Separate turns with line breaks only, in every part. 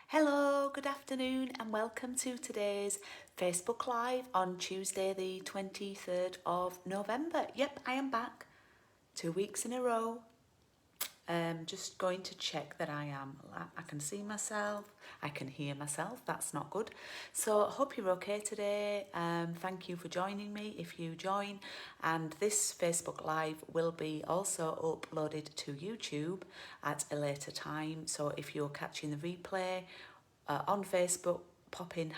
Hello, good afternoon, and welcome to today's Facebook Live on Tuesday, the 23rd of November. Yep, I am back 2 weeks in a row. Just going to check that I can see myself, I can hear myself, that's not good. So I hope you're okay today. Thank you for joining me if you join. And this Facebook Live will be also uploaded to YouTube at a later time. So if you're catching the replay on Facebook, pop in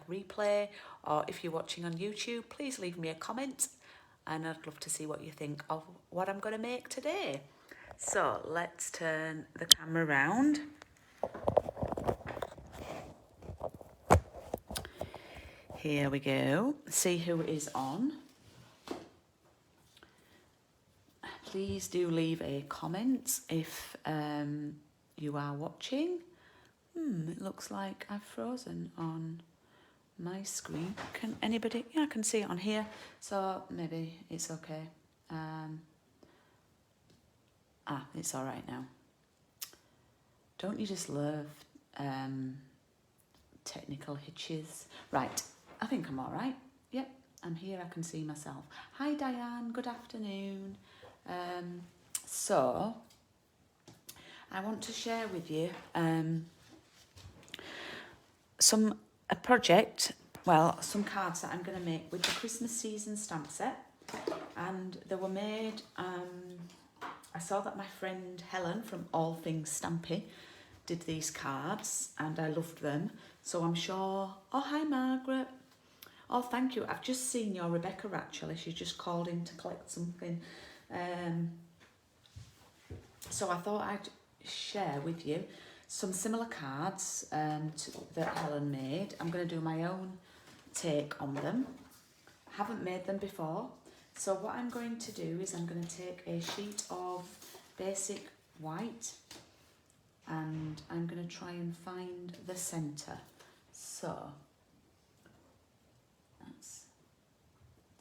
#replay, or if you're watching on YouTube, please leave me a comment and I'd love to see what you think of what I'm going to make today. So let's turn the camera around. Here we go. See who is on. Please do leave a comment if you are watching. It looks like I've frozen on my screen. Can anybody? Yeah, I can see it on here. So maybe it's okay. It's all right now. Don't you just love technical hitches? Right, I think I'm all right. Yep, I'm here, I can see myself. Hi Diane, good afternoon. So, I want to share with you some cards that I'm going to make with the Christmas season stamp set. And they were made, I saw that my friend Helen from All Things Stampy did these cards and I loved them. So I'm sure, oh hi Margaret. Oh thank you, I've just seen your Rebecca actually, she just called in to collect something. So I thought I'd share with you some similar cards that Helen made. I'm going to do my own take on them. Haven't made them before. So what I'm going to do is I'm going to take a sheet of basic white and I'm going to try and find the centre. So that's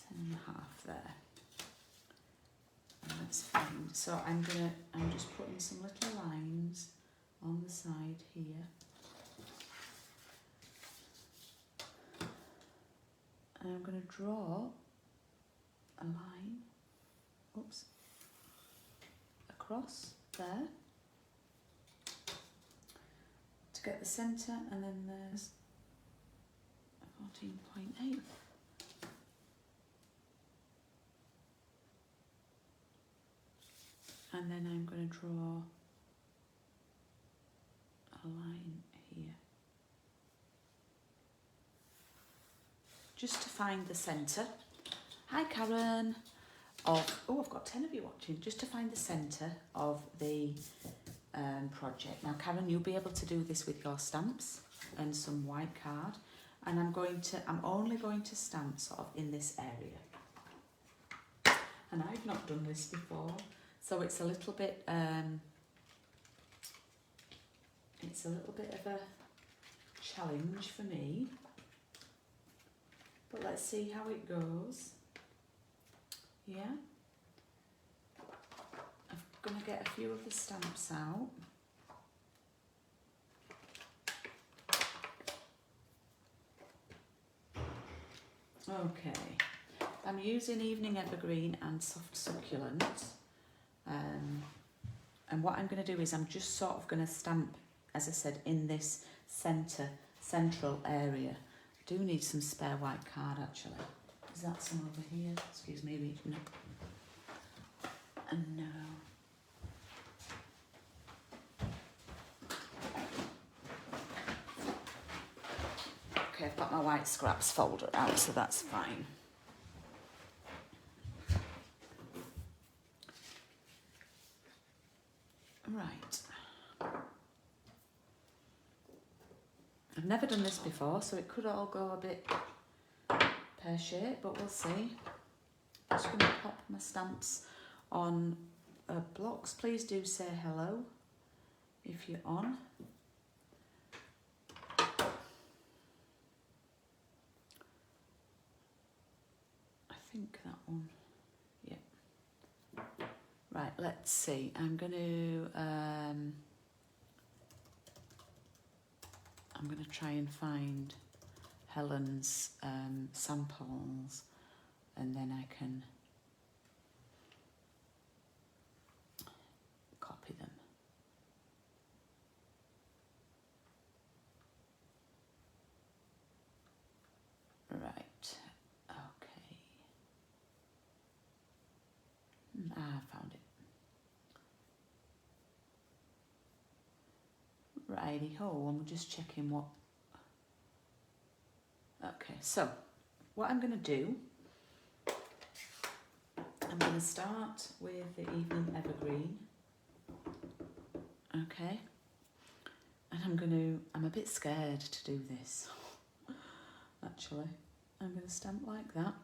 10.5 there. And let's find, so I'm just putting some little lines on the side here. And I'm going to draw a line, across there to get the centre, and then there's 14.8. And then I'm going to draw a line here. Just to find the centre. Hi Karen. I've got 10 of you watching. Just to find the centre of the project. Now Karen, you'll be able to do this with your stamps and some white card. And I'm only going to stamp sort of in this area. And I've not done this before. So it's a little bit of a challenge for me. But let's see how it goes. Yeah. I'm going to get a few of the stamps out. Okay. I'm using Evening Evergreen and Soft Succulent. And what I'm going to do is I'm just sort of going to stamp, as I said, in this central area. I do need some spare white card actually. Is that some over here? Excuse me, no. And no. Okay, I've got my white scraps folder out, so that's fine. Right. I've never done this before, so it could all go a bit pear-shaped, but we'll see. I'm just going to pop my stamps on blocks. Please do say hello if you're on. I think that one, yeah. Right, let's see. I'm going to I'm going to try and find Helen's samples, and then I can copy them. Right, okay. I found it. Righty ho, I'm just checking what. Okay, so what I'm going to do, I'm going to start with the Evening Evergreen. Okay, and I'm a bit scared to do this, actually. I'm going to stamp like that.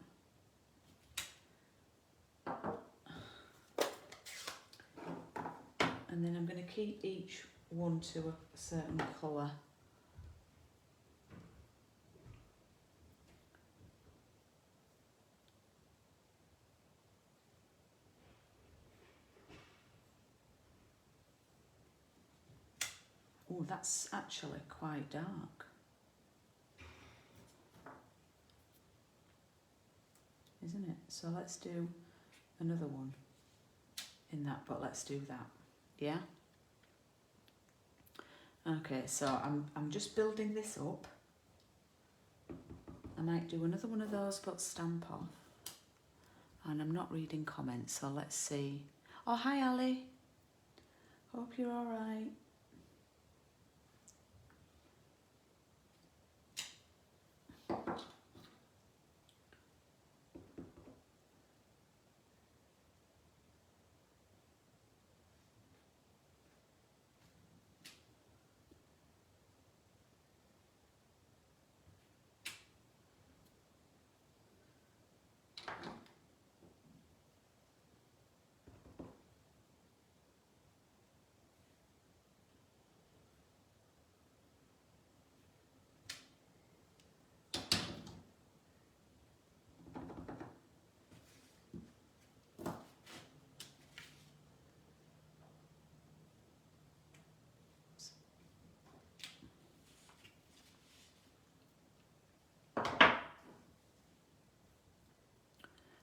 And then I'm going to keep each one to a certain colour. Oh, that's actually quite dark, isn't it? So let's do another one in that, but let's do that. Yeah? Okay, so I'm just building this up. I might do another one of those but stamp off. And I'm not reading comments, so let's see. Oh, hi Ali. Hope you're all right.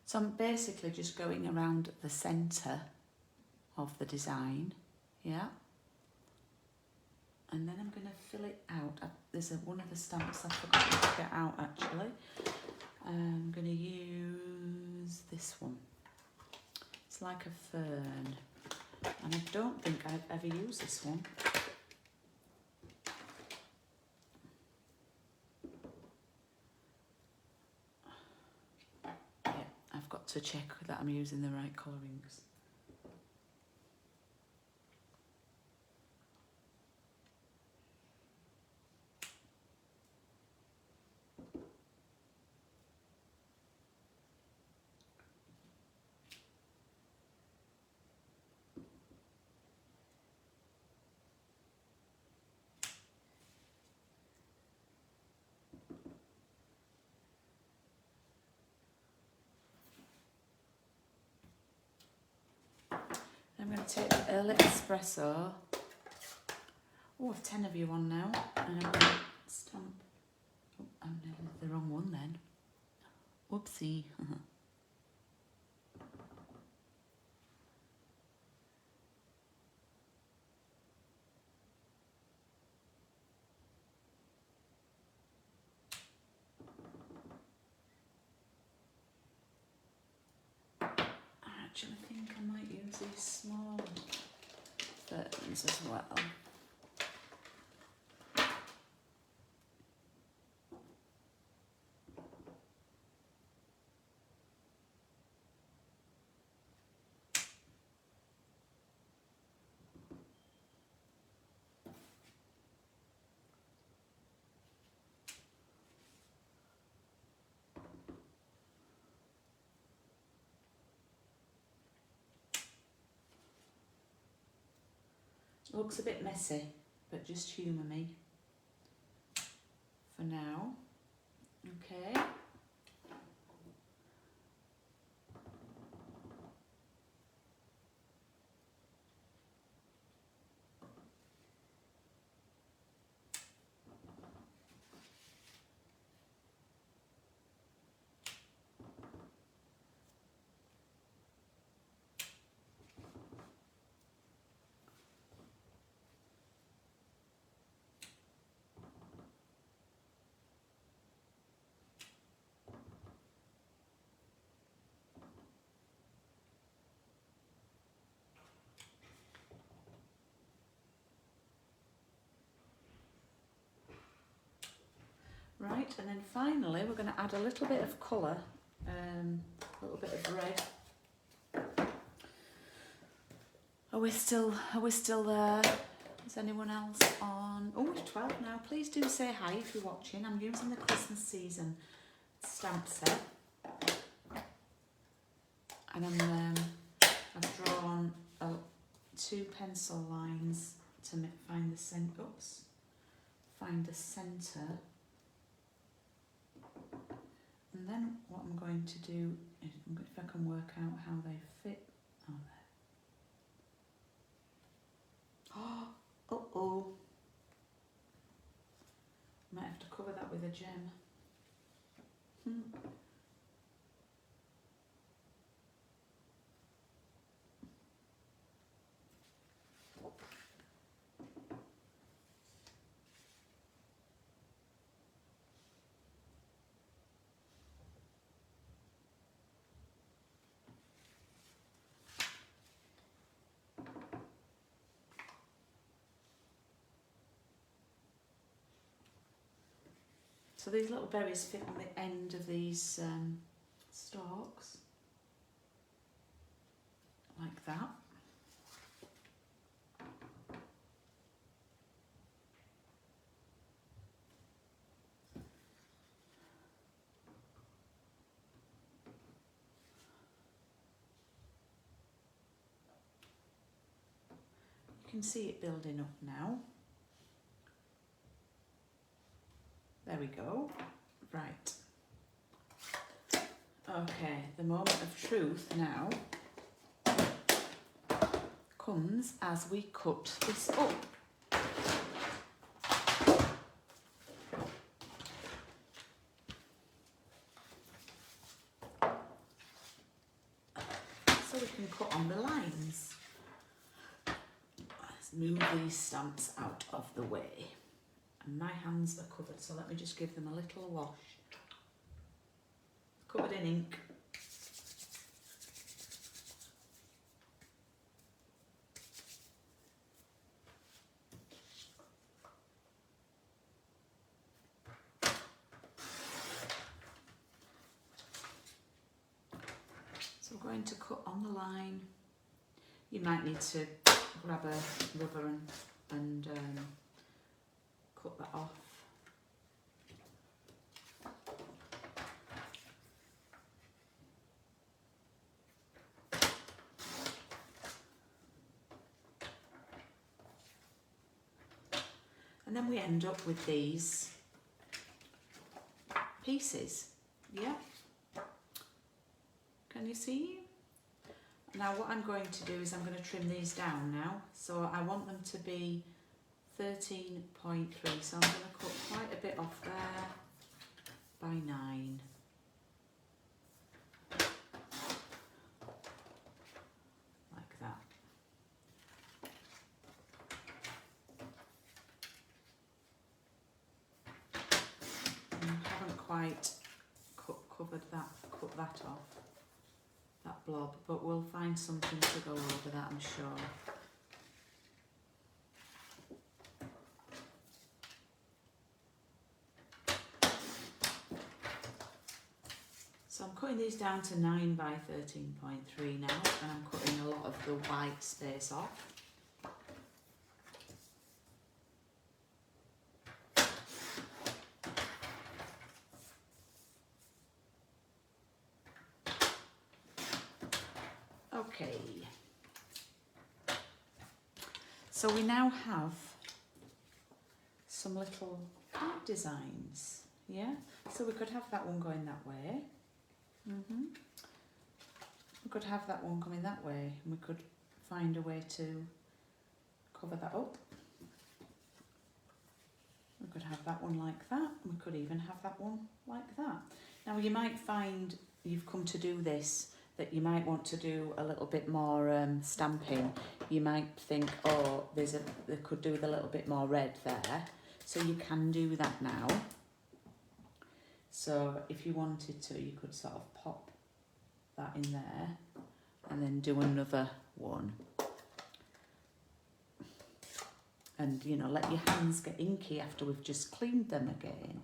So I'm basically just going around the centre of the design, yeah? And then I'm going to fill it out. There's one of the stamps I forgot to get out actually. I'm going to use this one. It's like a fern. And I don't think I've ever used this one. Yeah, I've got to check that I'm using the right colourings. I'm going to take the early espresso. Oh, I've 10 of you on now. And I'm going to stamp. Oh, I'm nearly the wrong one then. Whoopsie. I actually think I might use these small ferns as well. Looks a bit messy, but just humour me for now. Okay. Right, and then finally we're going to add a little bit of colour, a little bit of red. Are we still there? Is anyone else on? Oh, it's 12 now. Please do say hi if you're watching. I'm using the Christmas season stamp set. And I've drawn 2 pencil lines to find the centre. Oops. Find the centre. And then what I'm going to do is, if I can work out how they fit. Oh, there. Oh, uh-oh. Might have to cover that with a gem. So these little berries fit on the end of these stalks, like that. You can see it building up now. There we go. Right. Okay, the moment of truth now comes as we cut this up. So we can cut on the lines. Let's move these stamps out of the way. And my hands are covered, so let me just give them a little wash. Covered in ink. So we're going to cut on the line. You might need to grab a rubber and cut that off. And then we end up with these pieces, yeah? Can you see? Now what I'm going to do is I'm going to trim these down now. So I want them to be 13.3, so I'm going to cut quite a bit off there by 9. Like that. And I haven't quite cut that off, that blob, but we'll find something to go over that, I'm sure. So I'm cutting these down to 9 by 13.3 now, and I'm cutting a lot of the white space off. Okay, so we now have some little card designs, yeah? So we could have that one going that way. We could have that one coming that way, and we could find a way to cover that up. We could have that one like that, and we could even have that one like that. Now you might find you've come to do this, that you might want to do a little bit more stamping. You might think, oh, they could do with a little bit more red there. So you can do that now. So if you wanted to, you could sort of pop that in there and then do another one. And, you know, let your hands get inky after we've just cleaned them again.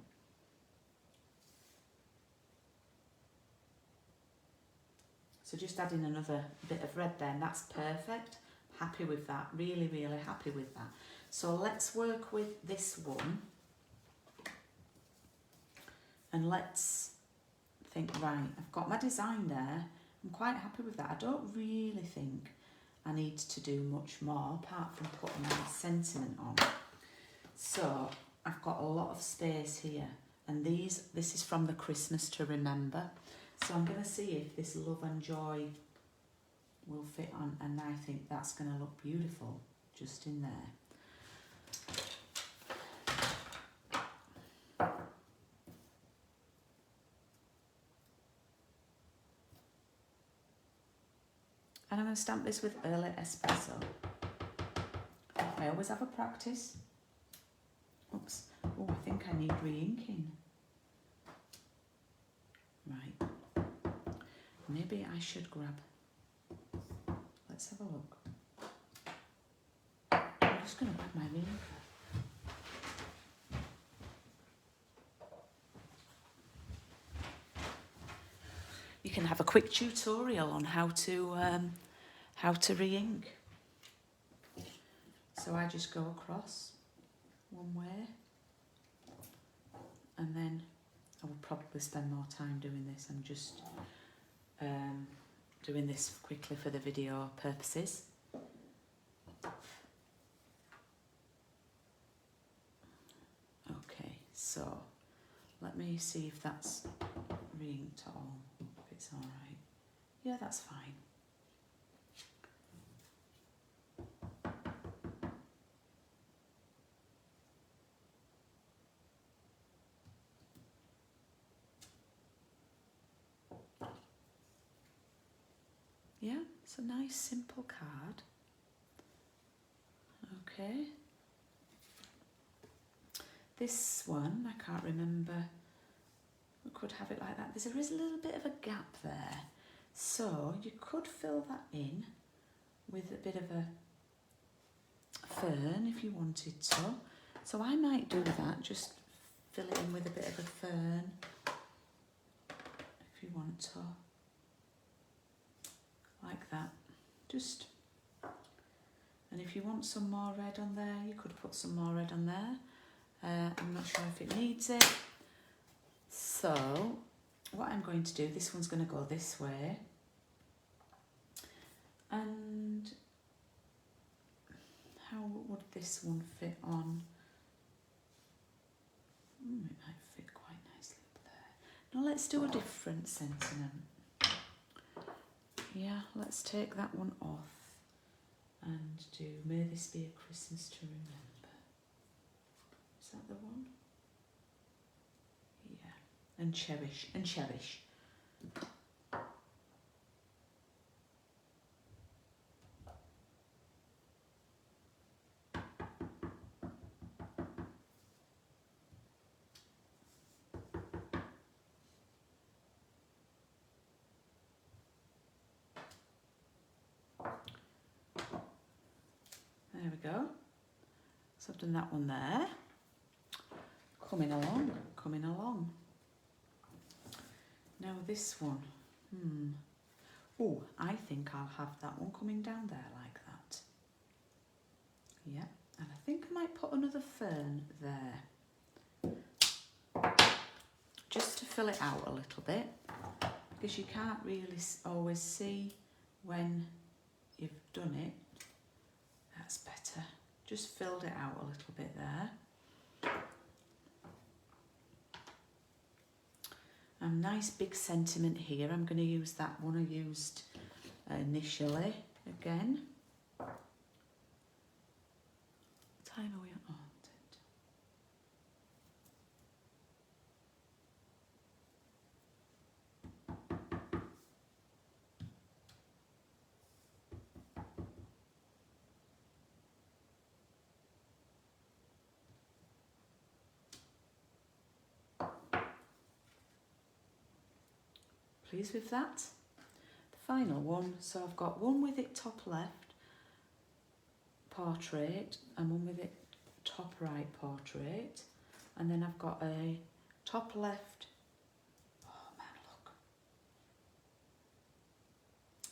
So just adding another bit of red there, and that's perfect. Happy with that, really, really happy with that. So let's work with this one. And let's think, right, I've got my design there. I'm quite happy with that. I don't really think I need to do much more apart from putting my sentiment on. So I've got a lot of space here. And this is from the Christmas to Remember. So I'm going to see if this love and joy will fit on. And I think that's going to look beautiful just in there. And I'm going to stamp this with Early Espresso. I always have a practice. Oops. Oh, I think I need re-inking. Right. Maybe I should grab... Let's have a look. I'm just going to grab my re-inker. You can have a quick tutorial on how to re-ink. So I just go across one way, and then I will probably spend more time doing this. I'm just doing this quickly for the video purposes. Okay, so let me see if that's re-inked at all. If it's all right. Yeah, that's fine. Yeah, it's a nice simple card. Okay. This one, I can't remember. We could have it like that. There is a little bit of a gap there. So you could fill that in with a bit of a fern if you wanted to. So I might do that, just fill it in with a bit of a fern if you want to. Like that. Just, and if you want some more red on there, you could put some more red on there. I'm not sure if it needs it. So what I'm going to do, this one's going to go this way. And how would this one fit on? It might fit quite nicely up there. Now let's do a different sentiment. Yeah, let's take that one off and do May This Be a Christmas to Remember. Is that the one? Yeah, and cherish, and cherish. There we go. So I've done that one there. Coming along, coming along. Now this one. Oh, I think I'll have that one coming down there like that. Yeah, and I think I might put another fern there. Just to fill it out a little bit. Because you can't really always see when you've done it. That's better. Just filled it out a little bit there. Nice big sentiment here. I'm going to use that one I used initially again. What time are we on? Oh, pleased with that. The final one, so I've got one with it top left portrait and one with it top right portrait, and then I've got a top left, oh man look,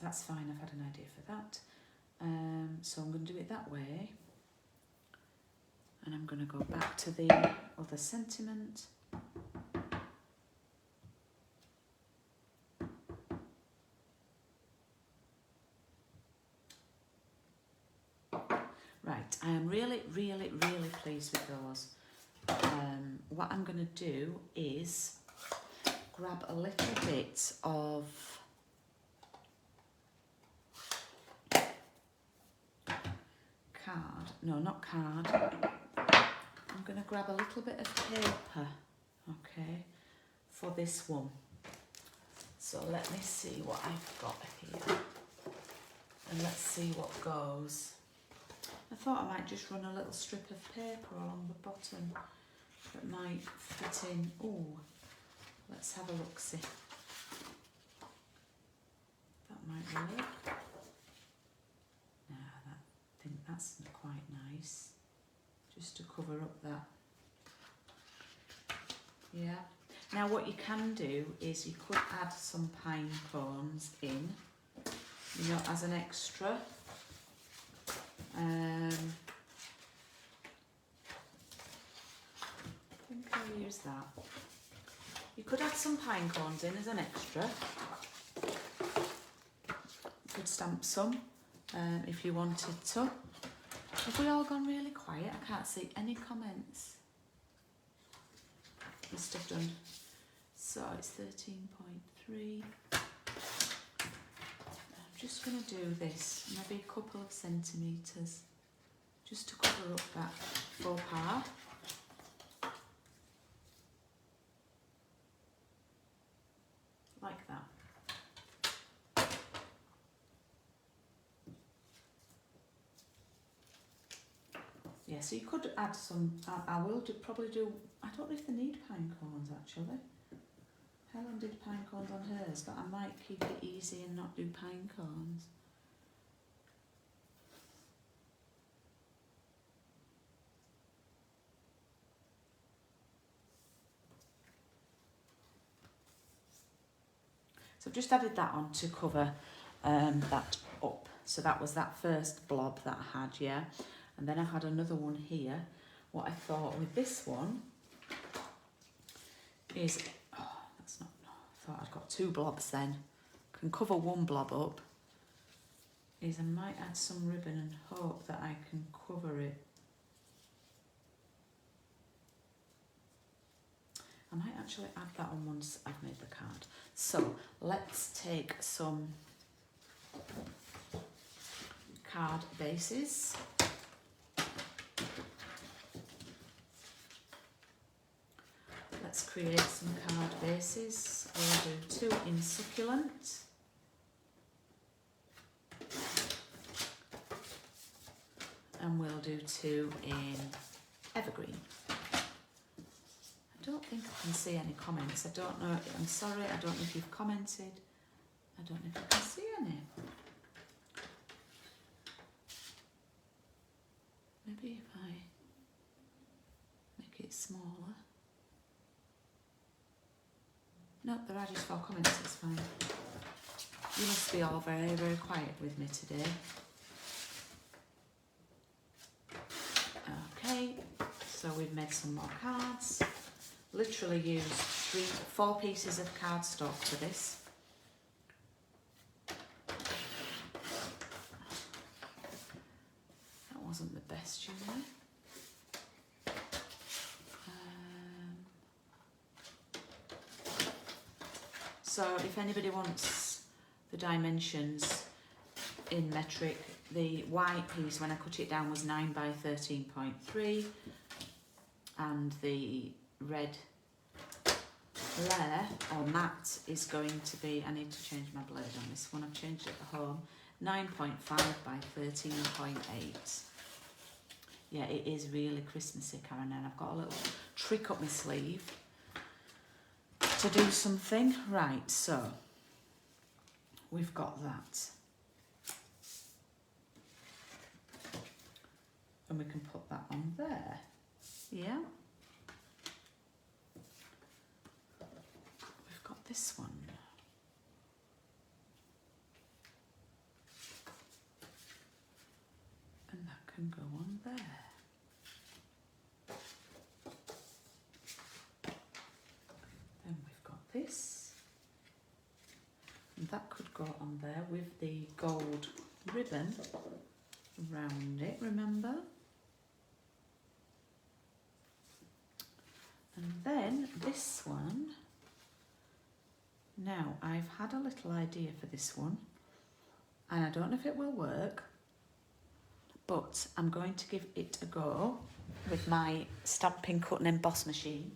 that's fine, I've had an idea for that. So I'm going to do it that way. And I'm going to go back to the other sentiment. Right, I am really, really, really pleased with those. What I'm going to do is grab a little bit of card. No, not card. I'm going to grab a little bit of paper, okay, for this one. So let me see what I've got here. And let's see what goes. I thought I might just run a little strip of paper along the bottom that might fit in. Oh, let's have a look, see. That might work. No, I think that's quite nice. Just to cover up that. Yeah. Now what you can do is you could add some pine cones in, you know, as an extra. I think I'll use that. You could add some pine cones in as an extra. You could stamp some if you wanted to. Have we all gone really quiet? I can't see any comments. Must have done. So it's 13.3. I'm just going to do this, maybe a couple of centimetres, just to cover up that faux pas. Like that. Yeah, so you could add some, I will probably do, I don't know if they need pine cones actually. Helen did pine cones on hers, but I might keep it easy and not do pine cones. So I've just added that on to cover that up. So that was that first blob that I had, yeah. And then I had another one here. What I thought with this one is, oh, that's not, I thought I'd got two blobs then. Can cover one blob up. Is I might add some ribbon and hope that I can cover it. I might actually add that on once I've made the card. So let's take some card bases. Let's create some card bases. We'll do 2 in succulent. And we'll do 2 in evergreen. I don't think I can see any comments. I don't know, I'm sorry, I don't know if you've commented. I don't know if I can see any. Maybe if I make it smaller. No, there are just 4 comments, it's fine. You must be all very, very quiet with me today. Okay, so we've made some more cards. Literally used 4 pieces of cardstock for this. That wasn't the best, you know. So if anybody wants the dimensions in metric, the white piece when I cut it down was 9 by 13.3 and the red layer or matte is going to be, I need to change my blade on this one, I've changed it at home, 9.5 by 13.8. Yeah, it is really Christmassy, Karen, and I've got a little trick up my sleeve to do something. Right, so we've got that. And we can put that on there. Yeah. We've got this one. that could go on there with the gold ribbon around it, remember? And then this one, now I've had a little idea for this one, and I don't know if it will work, but I'm going to give it a go with my Stampin' Cut and Emboss machine.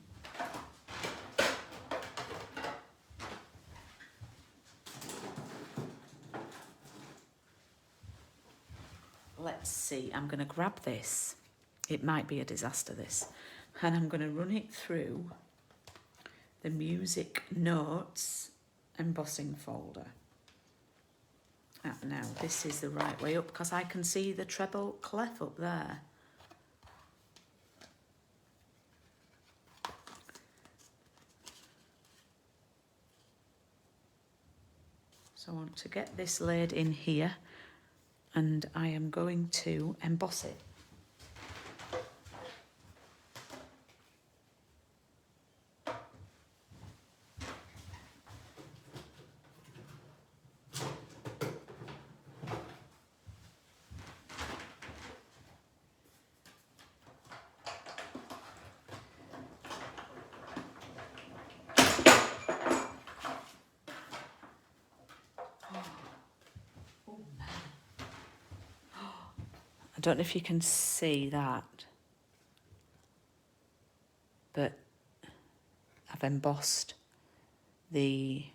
Let's see, I'm going to grab this. It might be a disaster, this. And I'm going to run it through the music notes embossing folder. Now, this is the right way up because I can see the treble clef up there. So I want to get this laid in here and I am going to emboss it. I don't know if you can see that, but I've embossed the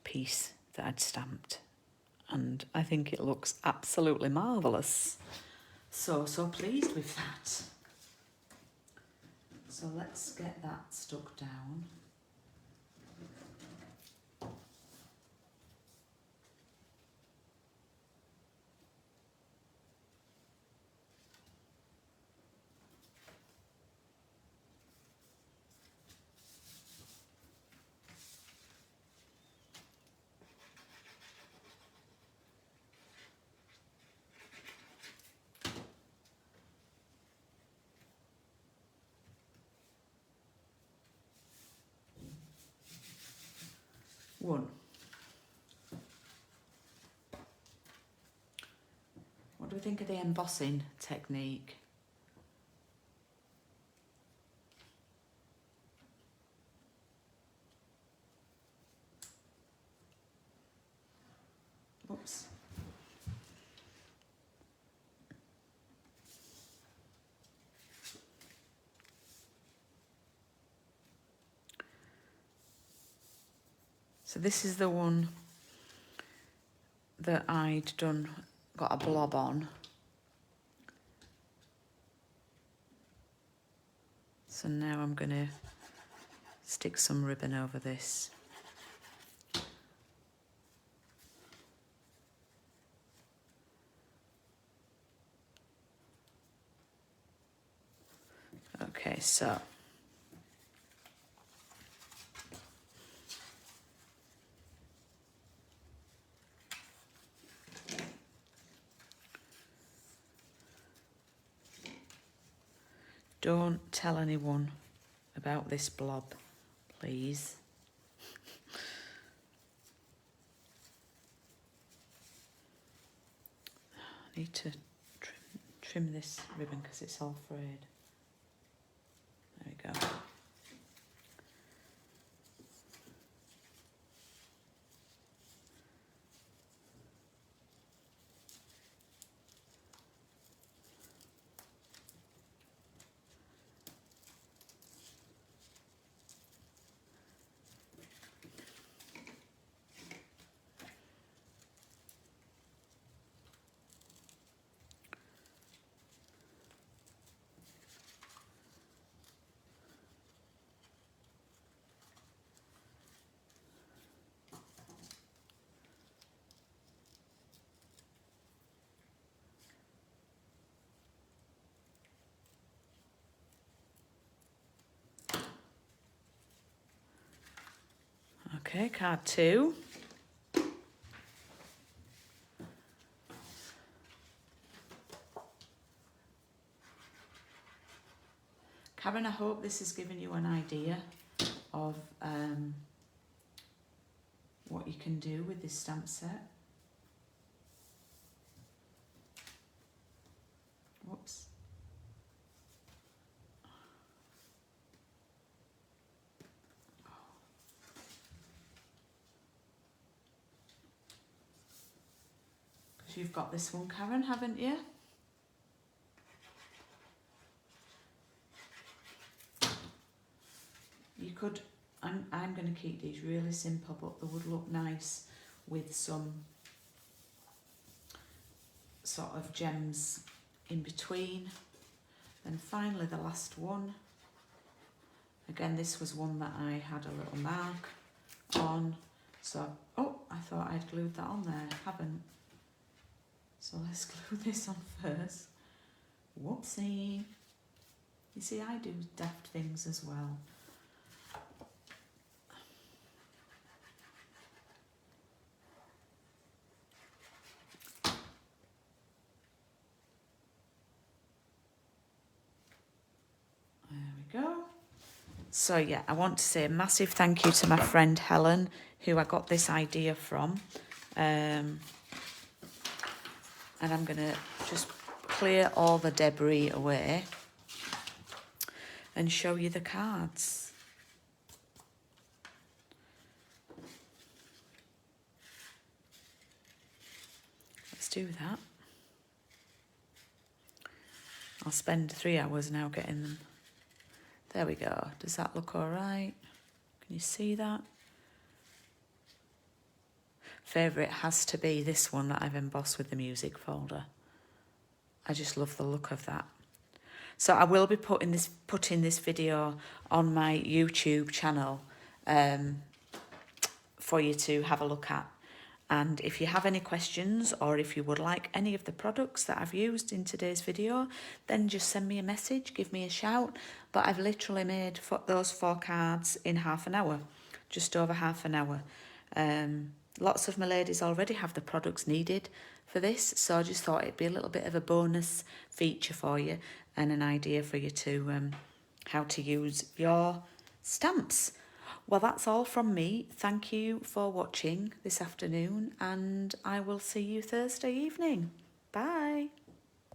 piece that I'd stamped, and I think it looks absolutely marvellous. So pleased with that. So let's get that stuck down. One. What do we think of the embossing technique? Oops. So this is the one that I'd got a blob on. So now I'm going to stick some ribbon over this. Okay, so don't tell anyone about this blob, please. I need to trim this ribbon because it's all frayed. There we go. Okay, card 2. Karen, I hope this has given you an idea of what you can do with this stamp set. Whoops. Because you've got this one, Karen, haven't you? You could, I'm going to keep these really simple, but they would look nice with some sort of gems in between. And finally the last one. Again, this was one that I had a little mark on. So, oh, I thought I'd glued that on there. Haven't. So let's glue this on first. Whoopsie. You see, I do daft things as well. Go. So yeah, I want to say a massive thank you to my friend Helen, who I got this idea from. And I'm going to just clear all the debris away and show you the cards. Let's do that. I'll spend 3 hours now getting them. There we go. Does that look all right? Can you see that? Favourite has to be this one that I've embossed with the music folder. I just love the look of that. So I will be putting this video on my YouTube channel for you to have a look at. And if you have any questions, or if you would like any of the products that I've used in today's video, then just send me a message, give me a shout. But I've literally made those 4 cards in half an hour, just over half an hour. Lots of my ladies already have the products needed for this, so I just thought it'd be a little bit of a bonus feature for you and an idea for you to how to use your stamps. Well, that's all from me. Thank you for watching this afternoon, and I will see you Thursday evening. Bye.